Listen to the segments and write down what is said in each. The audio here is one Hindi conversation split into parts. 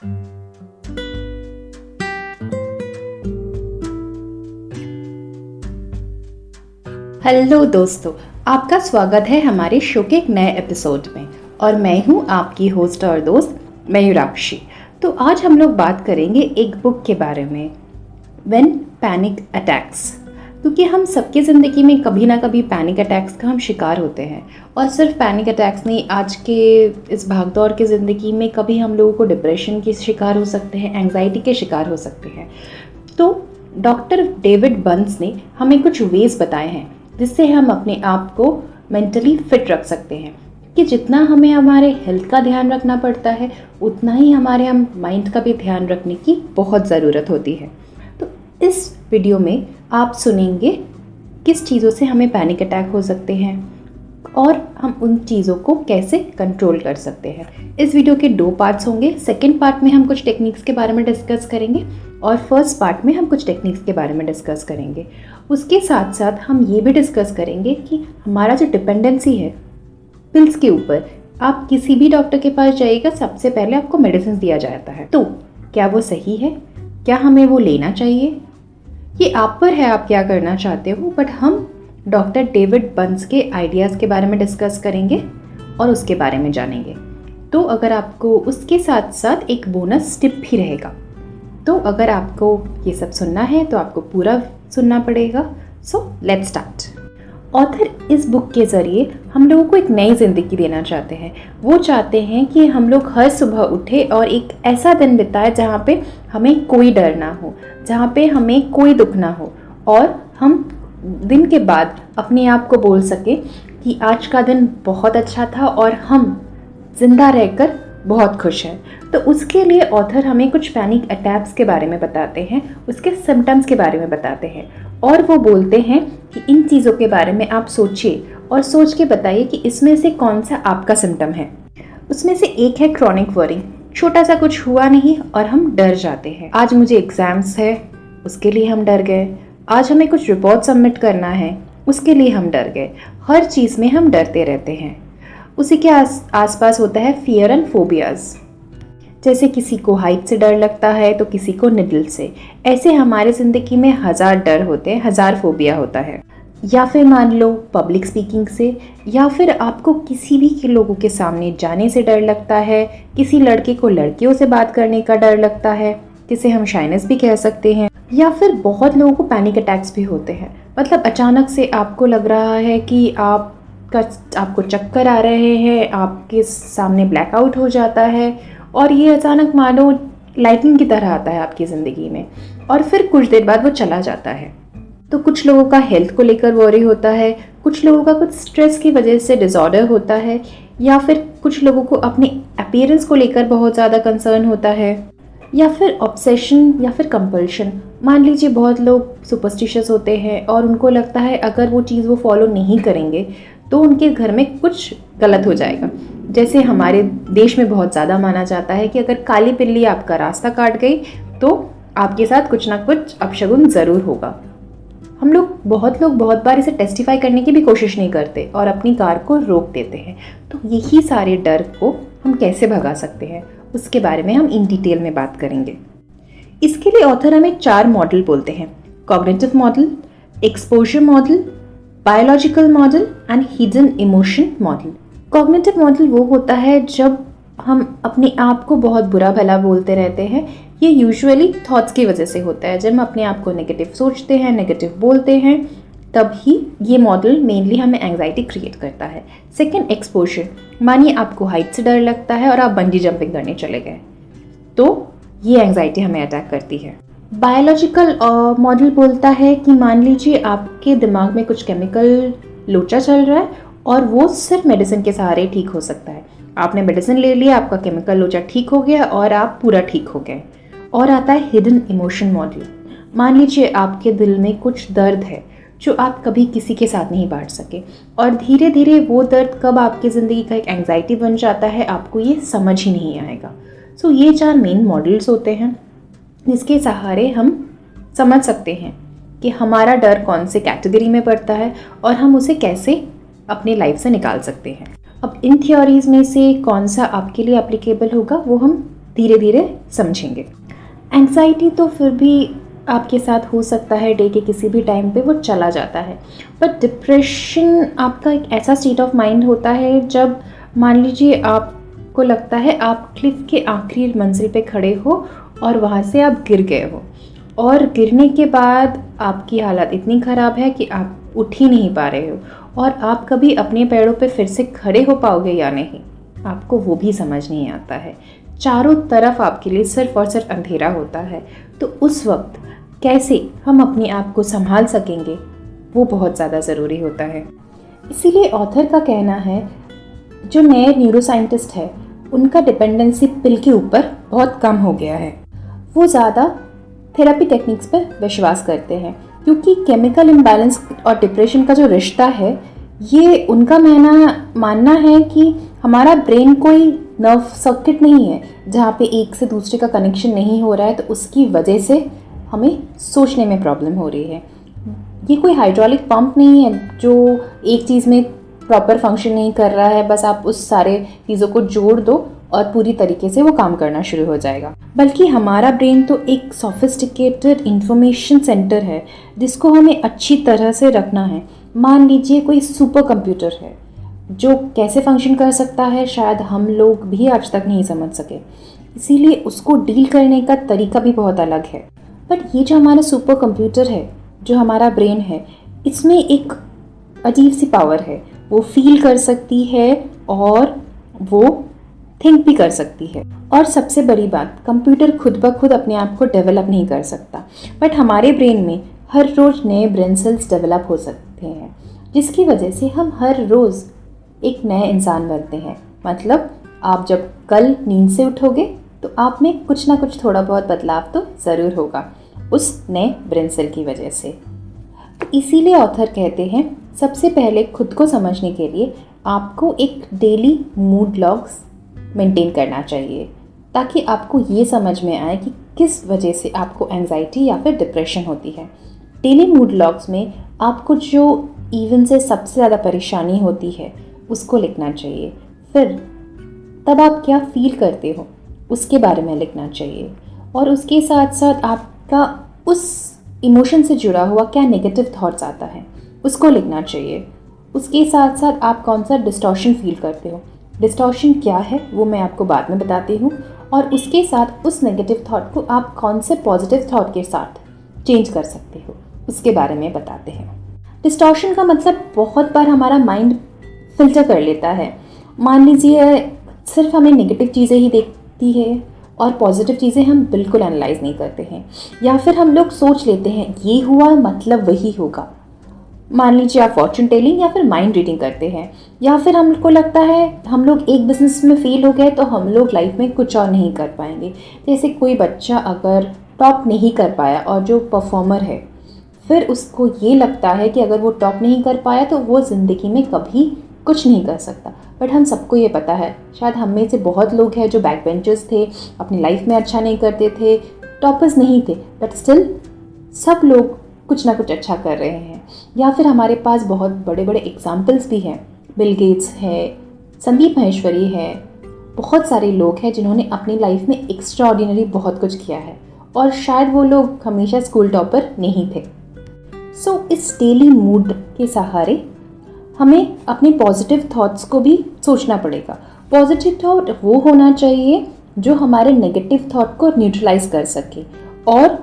हेलो दोस्तों, आपका स्वागत है हमारे शो के एक नए एपिसोड में। और मैं हूं आपकी होस्ट और दोस्त मयूराक्षी। तो आज हम लोग बात करेंगे एक बुक के बारे में, व्हेन पैनिक अटैक्स। क्योंकि हम सबकी ज़िंदगी में कभी ना कभी पैनिक अटैक्स का हम शिकार होते हैं। और सिर्फ पैनिक अटैक्स नहीं, आज के इस भागदौड़ की ज़िंदगी में कभी हम लोगों को डिप्रेशन के शिकार हो सकते हैं, एंग्जाइटी के शिकार हो सकते हैं। तो डॉक्टर डेविड बंस ने हमें कुछ वेज बताए हैं जिससे हम अपने आप को मेंटली फिट रख सकते हैं। कि जितना हमें हमारे हेल्थ का ध्यान रखना पड़ता है, उतना ही हमारे माइंड का भी ध्यान रखने की बहुत ज़रूरत होती है। तो इस वीडियो में आप सुनेंगे किस चीज़ों से हमें पैनिक अटैक हो सकते हैं और हम उन चीज़ों को कैसे कंट्रोल कर सकते हैं। इस वीडियो के 2 पार्ट्स होंगे। सेकेंड पार्ट में हम कुछ टेक्निक्स के बारे में डिस्कस करेंगे और फर्स्ट पार्ट में हम कुछ टेक्निक्स के बारे में डिस्कस करेंगे। उसके साथ साथ हम ये भी डिस्कस करेंगे कि हमारा जो डिपेंडेंसी है पिल्स के ऊपर, आप किसी भी डॉक्टर के पास जाइएगा, सबसे पहले आपको मेडिसिन दिया जाता है। तो क्या वो सही है? क्या हमें वो लेना चाहिए? ये आप पर है, आप क्या करना चाहते हो। बट हम डॉक्टर डेविड बंस के आइडियाज़ के बारे में डिस्कस करेंगे और उसके बारे में जानेंगे। तो अगर आपको उसके साथ साथ एक बोनस टिप भी रहेगा। तो अगर आपको ये सब सुनना है तो आपको पूरा सुनना पड़ेगा। So let's start. ऑथर इस बुक के ज़रिए हम लोगों को एक नई ज़िंदगी देना चाहते हैं। वो चाहते हैं कि हम लोग हर सुबह उठे और एक ऐसा दिन बिताए जहाँ पे हमें कोई डर ना हो, जहाँ पे हमें कोई दुख ना हो, और हम दिन के बाद अपने आप को बोल सके कि आज का दिन बहुत अच्छा था और हम जिंदा रहकर बहुत खुश हैं। तो उसके लिए ऑथर हमें कुछ पैनिक अटैक्स के बारे में बताते हैं, उसके सिम्टम्स के बारे में बताते हैं, और वो बोलते हैं कि इन चीज़ों के बारे में आप सोचिए और सोच के बताइए कि इसमें से कौन सा आपका सिम्टम है। उसमें से एक है क्रॉनिक वरी। छोटा सा कुछ हुआ नहीं और हम डर जाते हैं। आज मुझे एग्ज़ाम्स है, उसके लिए हम डर गए। आज हमें कुछ रिपोर्ट सबमिट करना है, उसके लिए हम डर गए। हर चीज़ में हम डरते रहते हैं। उसी के आसपास होता है फियर एंड फोबियाज़। जैसे किसी को हाइट से डर लगता है तो किसी को निडल से। ऐसे हमारे ज़िंदगी में 1000 डर होते हैं, 1000 फोबिया होता है। या फिर मान लो पब्लिक स्पीकिंग से, या फिर आपको किसी भी के लोगों के सामने जाने से डर लगता है, किसी लड़के को लड़कियों से बात करने का डर लगता है, जिसे हम शाइनेस भी कह सकते हैं। या फिर बहुत लोगों को पैनिक अटैक्स भी होते हैं। मतलब अचानक से आपको लग रहा है कि आपको चक्कर आ रहे हैं, आपके सामने ब्लैकआउट हो जाता है, और ये अचानक मानो लाइटनिंग की तरह आता है आपकी ज़िंदगी में, और फिर कुछ देर बाद वो चला जाता है। तो कुछ लोगों का हेल्थ को लेकर वॉरी होता है, कुछ लोगों का कुछ स्ट्रेस की वजह से डिसऑर्डर होता है, या फिर कुछ लोगों को अपने अपीयरेंस को लेकर बहुत ज़्यादा कंसर्न होता है, या फिर ऑब्सेशन या फिर कंपल्शन। मान लीजिए बहुत लोग सुपरस्टिशियस होते हैं और उनको लगता है अगर वो चीज़ वो फॉलो नहीं करेंगे तो उनके घर में कुछ गलत हो जाएगा। जैसे हमारे देश में बहुत ज़्यादा माना जाता है कि अगर काली बिल्ली आपका रास्ता काट गई तो आपके साथ कुछ ना कुछ अपशगुन ज़रूर होगा। बहुत लोग बहुत बार इसे टेस्टिफाई करने की भी कोशिश नहीं करते और अपनी कार को रोक देते हैं। तो यही सारे डर को हम कैसे भगा सकते हैं, उसके बारे में हम इन डिटेल में बात करेंगे। इसके लिए ऑथर हमें 4 मॉडल बोलते हैं: cognitive model, exposure model, biological model and hidden emotion model. Cognitive model वो होता है जब हम अपने आप को बहुत बुरा भला बोलते रहते हैं। ये यूजुअली थॉट्स की वजह से होता है। जब हम अपने आप को नेगेटिव सोचते हैं, नेगेटिव बोलते हैं, तब ही ये मॉडल मेनली हमें एंग्जाइटी क्रिएट करता है। Second, exposure. मानिए आपको हाइट से डर लगता है और आप बंजी जंपिंग करने चले गए, तो ये एंग्जाइटी हमें अटैक करती है। बायोलॉजिकल मॉडल बोलता है कि मान लीजिए आपके दिमाग में कुछ केमिकल लोचा चल रहा है और वो सिर्फ मेडिसिन के सहारे ठीक हो सकता है। आपने मेडिसिन ले लिया, आपका केमिकल लोचा ठीक हो गया और आप पूरा ठीक हो गए। और आता है हिडन इमोशन मॉडल। मान लीजिए आपके दिल में कुछ दर्द है जो आप कभी किसी के साथ नहीं बांट सके, और धीरे धीरे वो दर्द कब आपकी ज़िंदगी का एक एंग्जाइटी बन जाता है, आपको ये समझ ही नहीं आएगा। सो ये 4 मेन मॉडल्स होते हैं जिसके सहारे हम समझ सकते हैं कि हमारा डर कौन से कैटेगरी में पड़ता है और हम उसे कैसे अपनी लाइफ से निकाल सकते हैं। अब इन थ्योरीज में से कौन सा आपके लिए एप्लीकेबल होगा वो हम धीरे धीरे समझेंगे। एंग्जाइटी तो फिर भी आपके साथ हो सकता है, डे के किसी भी टाइम पे वो चला जाता है। बट डिप्रेशन आपका एक ऐसा स्टेट ऑफ माइंड होता है जब मान लीजिए आपको लगता है आप क्लिफ के आखिरी मंजिल पे खड़े हो और वहाँ से आप गिर गए हो, और गिरने के बाद आपकी हालत इतनी ख़राब है कि आप उठ ही नहीं पा रहे हो, और आप कभी अपने पैरों पे फिर से खड़े हो पाओगे या नहीं, आपको वो भी समझ नहीं आता है। चारों तरफ आपके लिए सिर्फ और सिर्फ अंधेरा होता है। तो उस वक्त कैसे हम अपने आप को संभाल सकेंगे, वो बहुत ज़्यादा ज़रूरी होता है। इसीलिए ऑथर का कहना है, जो नए न्यूरोसाइंटिस्ट है उनका डिपेंडेंसी पिल के ऊपर बहुत कम हो गया है। वो ज़्यादा थेरेपी टेक्निक्स पर विश्वास करते हैं, क्योंकि केमिकल इम्बैलेंस और डिप्रेशन का जो रिश्ता है, ये उनका मानना है कि हमारा ब्रेन कोई नर्व सर्किट नहीं है जहाँ पे एक से दूसरे का कनेक्शन नहीं हो रहा है, तो उसकी वजह से हमें सोचने में प्रॉब्लम हो रही है। ये कोई हाइड्रोलिक पंप नहीं है जो एक चीज़ में प्रॉपर फंक्शन नहीं कर रहा है, बस आप उस सारे चीज़ों को जोड़ दो और पूरी तरीके से वो काम करना शुरू हो जाएगा। बल्कि हमारा ब्रेन तो एक सोफिस्टिकेटेड इंफॉर्मेशन सेंटर है जिसको हमें अच्छी तरह से रखना है। मान लीजिए कोई सुपर कंप्यूटर है जो कैसे फंक्शन कर सकता है, शायद हम लोग भी आज तक नहीं समझ सके, इसीलिए उसको डील करने का तरीका भी बहुत अलग है। बट ये जो हमारा सुपर कंप्यूटर है, जो हमारा ब्रेन है, इसमें एक अजीब सी पावर है। वो फील कर सकती है और वो थिंक भी कर सकती है। और सबसे बड़ी बात, कंप्यूटर खुद ब खुद अपने आप को डेवलप नहीं कर सकता, बट हमारे ब्रेन में हर रोज़ नए ब्रेन सेल्स डेवलप हो सकते हैं, जिसकी वजह से हम हर रोज़ एक नए इंसान बनते हैं। मतलब आप जब कल नींद से उठोगे तो आप में कुछ ना कुछ थोड़ा बहुत बदलाव तो ज़रूर होगा उस नए ब्रेन सेल की वजह से। तो इसीलिए ऑथर कहते हैं, सबसे पहले खुद को समझने के लिए आपको एक डेली मूड लॉग्स मेंटेन करना चाहिए, ताकि आपको ये समझ में आए कि किस वजह से आपको एंजाइटी या फिर डिप्रेशन होती है। डेली मूड लॉग्स में आपको जो इवन से सबसे ज़्यादा परेशानी होती है उसको लिखना चाहिए। फिर तब आप क्या फील करते हो उसके बारे में लिखना चाहिए, और उसके साथ साथ आपका उस इमोशन से जुड़ा हुआ क्या नेगेटिव थॉट्स आता है उसको लिखना चाहिए। उसके साथ साथ आप कौन सा डिस्टॉर्शन फील करते हो, डिस्टॉर्शन क्या है वो मैं आपको बाद में बताती हूँ, और उसके साथ उस नेगेटिव थॉट को आप कौन से पॉजिटिव थॉट के साथ चेंज कर सकते हो उसके बारे में बताते हैं। डिस्टॉर्शन का मतलब बहुत बार हमारा माइंड फिल्टर कर लेता है। मान लीजिए सिर्फ हमें नेगेटिव चीज़ें ही देखती है और पॉजिटिव चीज़ें हम बिल्कुल एनालाइज नहीं करते हैं, या फिर हम लोग सोच लेते हैं ये हुआ मतलब वही होगा। मान लीजिए आप फॉर्चून टेलिंग या फिर माइंड रीडिंग करते हैं, या फिर हमको लगता है हम लोग एक बिजनेस में फेल हो गए तो हम लोग लाइफ में कुछ और नहीं कर पाएंगे। जैसे कोई बच्चा अगर टॉप नहीं कर पाया और जो परफॉर्मर है, फिर उसको ये लगता है कि अगर वो टॉप नहीं कर पाया तो वो ज़िंदगी में कभी कुछ नहीं कर सकता। बट हम सबको ये पता है, शायद हम में से बहुत लोग हैं जो बैक बेंचर्स थे, अपनी लाइफ में अच्छा नहीं करते थे, टॉपर्स नहीं थे, बट स्टिल सब लोग कुछ ना कुछ अच्छा कर रहे हैं। या फिर हमारे पास बहुत बड़े बड़े एग्जाम्पल्स भी हैं, बिल गेट्स है, संदीप माहेश्वरी है, बहुत सारे लोग हैं जिन्होंने अपनी लाइफ में एक्स्ट्रा ऑर्डिनरी बहुत कुछ किया है, और शायद वो लोग हमेशा स्कूल टॉपर नहीं थे। सो इस डेली मूड के सहारे हमें अपने पॉजिटिव थॉट्स को भी सोचना पड़ेगा। पॉजिटिव थॉट वो होना चाहिए जो हमारे नेगेटिव थॉट को न्यूट्रलाइज कर सके, और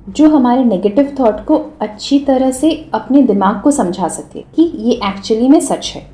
जो हमारे नेगेटिव थॉट को अच्छी तरह से अपने दिमाग को समझा सके कि ये एक्चुअली में सच है।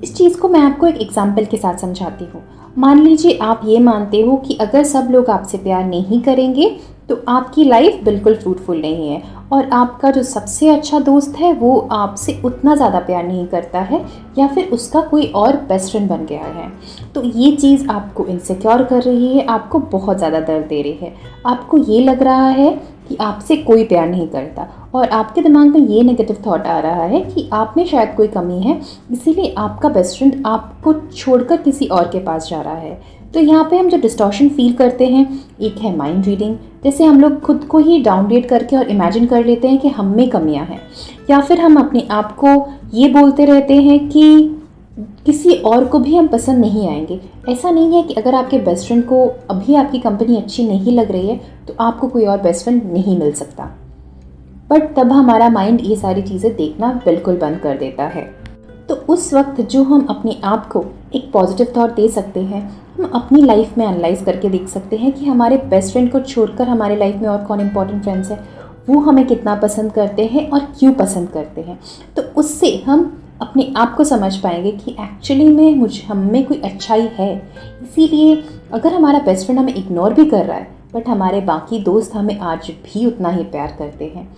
इस चीज़ को मैं आपको एक एग्जाम्पल के साथ समझाती हूँ। मान लीजिए आप ये मानते हो कि अगर सब लोग आपसे प्यार नहीं करेंगे तो आपकी लाइफ बिल्कुल फ्रूटफुल नहीं है, और आपका जो सबसे अच्छा दोस्त है वो आपसे उतना ज़्यादा प्यार नहीं करता है, या फिर उसका कोई और बेस्ट फ्रेंड बन गया है। तो ये चीज़ आपको इनसिक्योर कर रही है, आपको बहुत ज़्यादा दर्द दे रही है। आपको ये लग रहा है कि आपसे कोई प्यार नहीं करता, और आपके दिमाग में ये नेगेटिव थॉट आ रहा है कि आप में शायद कोई कमी है, इसीलिए आपका बेस्ट फ्रेंड आपको छोड़कर किसी और के पास जा रहा है। तो यहाँ पे हम जो डिस्टॉर्शन फील करते हैं, एक है माइंड रीडिंग, जैसे हम लोग खुद को ही डाउनग्रेड करके और इमेजिन कर लेते हैं कि हम में कमियां हैं, या फिर हम अपने आप को ये बोलते रहते हैं कि किसी और को भी हम पसंद नहीं आएंगे। ऐसा नहीं है कि अगर आपके बेस्ट फ्रेंड को अभी आपकी कंपनी अच्छी नहीं लग रही है तो आपको कोई और बेस्ट फ्रेंड नहीं मिल सकता, बट तब हमारा माइंड ये सारी चीज़ें देखना बिल्कुल बंद कर देता है। तो उस वक्त जो हम अपने आप को एक पॉजिटिव थॉट दे सकते हैं, हम अपनी लाइफ में एनालाइज करके देख सकते हैं कि हमारे बेस्ट फ्रेंड को छोड़कर हमारे लाइफ में और कौन इंपॉर्टेंट फ्रेंड्स हैं, वो हमें कितना पसंद करते हैं और क्यों पसंद करते हैं। तो उससे हम अपने आप को समझ पाएंगे कि एक्चुअली में हम में कोई अच्छाई है। इसीलिए अगर हमारा बेस्ट फ्रेंड हमें इग्नोर भी कर रहा है, बट हमारे बाकी दोस्त हमें आज भी उतना ही प्यार करते हैं।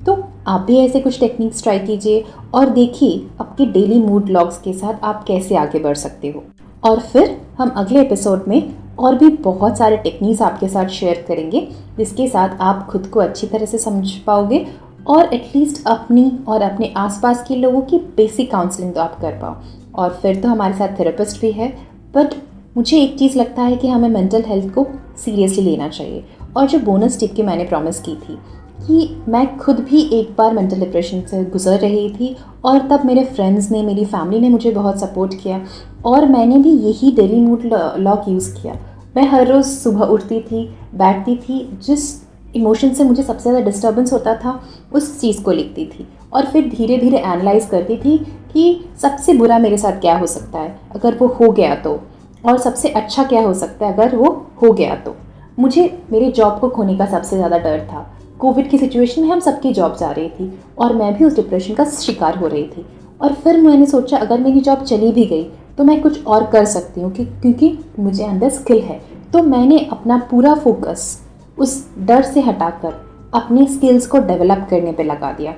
तो आप भी ऐसे कुछ टेक्निक्स ट्राई कीजिए और देखिए आपके डेली मूड लॉग्स के साथ आप कैसे आगे बढ़ सकते हो। और फिर हम अगले एपिसोड में और भी बहुत सारे टेक्निक्स आपके साथ शेयर करेंगे, जिसके साथ आप खुद को अच्छी तरह से समझ पाओगे और एटलीस्ट अपनी और अपने आसपास के लोगों की बेसिक काउंसलिंग तो आप कर पाओ। और फिर तो हमारे साथ थेरेपिस्ट भी है, बट मुझे एक चीज़ लगता है कि हमें मेंटल हेल्थ को सीरियसली लेना चाहिए। और जो बोनस टिप की मैंने प्रॉमिस की थी कि मैं खुद भी एक बार मेंटल डिप्रेशन से गुजर रही थी और तब मेरे फ्रेंड्स ने, मेरी फैमिली ने मुझे बहुत सपोर्ट किया और मैंने भी यही डेली मूड लॉक यूज़ किया। मैं हर रोज़ सुबह उठती थी, बैठती थी, जिस इमोशन से मुझे सबसे ज़्यादा डिस्टर्बेंस होता था उस चीज़ को लिखती थी और फिर धीरे धीरे एनालाइज करती थी कि सबसे बुरा मेरे साथ क्या हो सकता है अगर वो हो गया तो, और सबसे अच्छा क्या हो सकता है अगर वो हो गया तो। मुझे मेरे जॉब को खोने का सबसे ज़्यादा डर था। कोविड की सिचुएशन में हम सबकी जॉब जा रही थी और मैं भी उस डिप्रेशन का शिकार हो रही थी। और फिर मैंने सोचा अगर मेरी जॉब चली भी गई तो मैं कुछ और कर सकती हूँ क्योंकि मुझे अंदर स्किल है। तो मैंने अपना पूरा फोकस उस डर से हटाकर अपनी स्किल्स को डेवलप करने पे लगा दिया।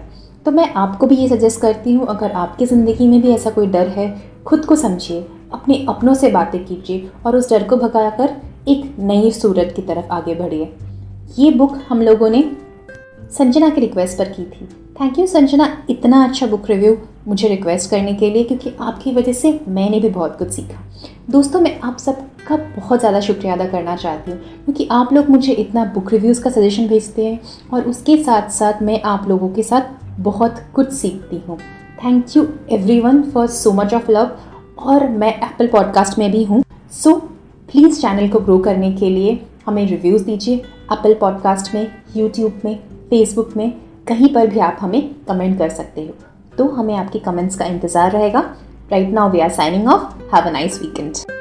तो मैं आपको भी ये सजेस्ट करती हूँ, अगर आपकी ज़िंदगी में भी ऐसा कोई डर है, खुद को समझिए, अपने अपनों से बातें कीजिए और उस डर को भगाकर एक नई सूरत की तरफ आगे बढ़िए। ये बुक हम लोगों ने संजना की रिक्वेस्ट पर की थी। थैंक यू संजना, इतना अच्छा बुक रिव्यू मुझे रिक्वेस्ट करने के लिए, क्योंकि आपकी वजह से मैंने भी बहुत कुछ सीखा। दोस्तों, मैं आप सबका बहुत ज़्यादा शुक्रिया अदा करना चाहती हूँ क्योंकि आप लोग मुझे इतना बुक रिव्यूज़ का सजेशन भेजते हैं और उसके साथ साथ मैं आप लोगों के साथ बहुत कुछ सीखती हूँ। Thank you everyone for so much of love. और मैं एप्पल पॉडकास्ट में भी हूँ, सो प्लीज़ चैनल को ग्रो करने के लिए हमें रिव्यूज़ दीजिए। एप्पल पॉडकास्ट में, यूट्यूब में, फेसबुक में, कहीं पर भी आप हमें कमेंट कर सकते हो। तो हमें आपके कमेंट्स का इंतज़ार रहेगा। Right now we are signing off. Have a nice weekend.